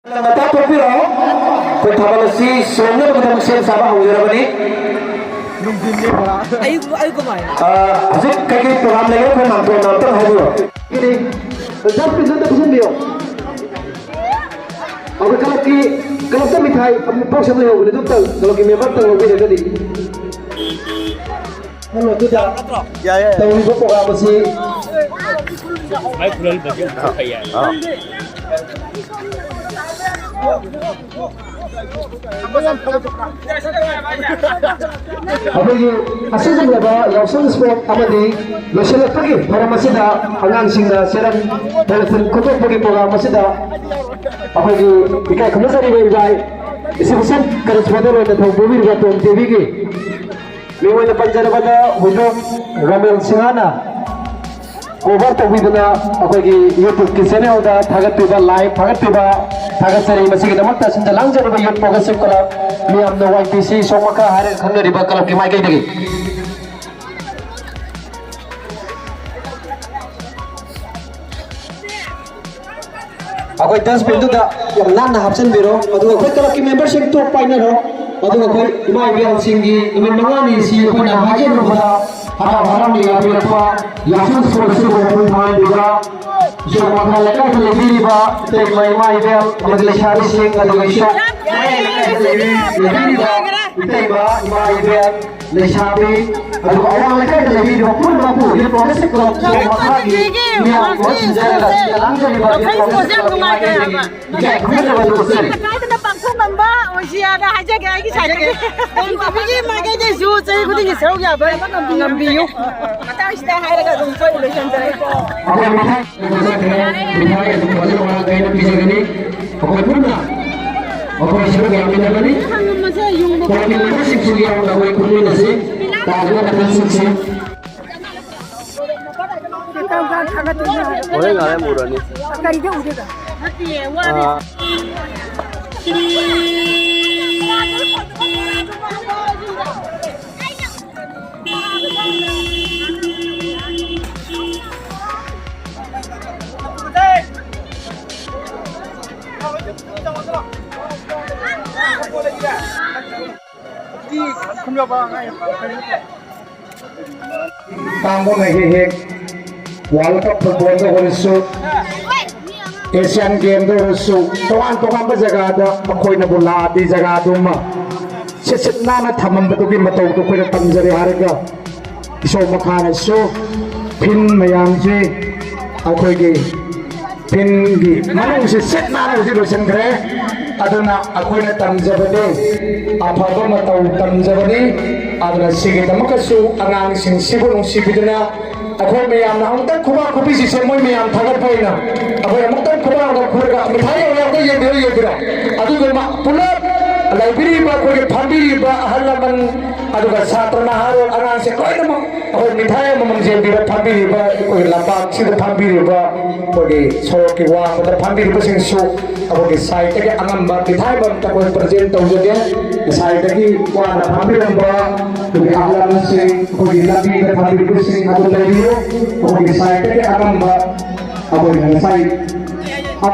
Mata Topiro, Kutabasi, Sonia, with the Saba, who are ready. Ayo kumain. Zik kaki program lagi kan nonton hadir. Ini, jam present present dia. Aku kalau kita mithai, kamu pause boleh hobi itu tal. Kalau kita member tal hobi dia tadi. Kalau tu dah. Ya. Tahu itu program masih. Mai pulang bagian kaya. Apalagi asal berapa yang sport amadi loselak pagi para masida angang singa serang telefon kotor pagi program masida apalagi ikai kemasari bayi isi pesan kerja sebentar ada tahu bumi atau TV ke lewat panjang pada hujung Ramel Singana cover tawiduna apalagi YouTube channel da thagat tiba live thagat tiba thagat sari masih kita makta sinda langjar ba YouTube program kala mi amna YPC somaka hare khanna riba kala ki mai kai dagi akoy dance pintu da yang nan hapsan biro adu akoy kala ki membership to paina ro adu akoy imai biang singi imin mangani si ko na haje ro ba hara hara ni ya pa yasun sports ko ko mai diga so makna leka lebih ba te mai mai bel amadle shari sing adu isha lebih ba te ba mai bel le shabi adu awang leka lebih ba pun ba pu ye proses ko makna ni ya ko sinjara la langja ni ba ye proses ko mai ya khuna ba ko sari Namba, usia ada aja kayak gini saja. Tapi ini makanya jauh saya ikut ini seru ya, boleh kan ngambil yuk. Mata istilah hari kan rumput udah santai. Aku minta itu kalau orang kaya bisa gini, aku pernah. Aku masih yang minta gini. Kalau minta sih yang aku ikut ini sih, tak ada yang sih. Boleh nggak ya murah nih? Kayaknya udah dah. Hati ya, wah. Kamu ngehek World Cup football itu harus Asian Game itu harus toan berjaga ada makoi na bola di jaga itu mah seset nana thamam betul ki matau tu koi tam jari harga iso makan iso pin mayam je akoi ki pin ki mana usi set nana usi losen kere aduna akoi na tam jabade apa matau tam jabade aduna sige tamakasu angang sing sibun sibiduna aku meyam na angkat kuba kubi si semua meyam thagat poina aku yang angkat kuba angkat kuba mithai orang tu yang dia kira adu gema pulat library ba ko phandi ba halaman adu ga satra na haro angan se koi nama aku mithai mamam je bira phandi ba ko lamba si phandi ba ko di so ki wa matra phandi ba sing so aku ki sai ke angam ba mithai ba ta ko present tau je sai ke ki wa na phandi ba ko di halaman se ko di labi ba phandi ba sing aku lagi ko di sai ke angam ba aku di sai Oh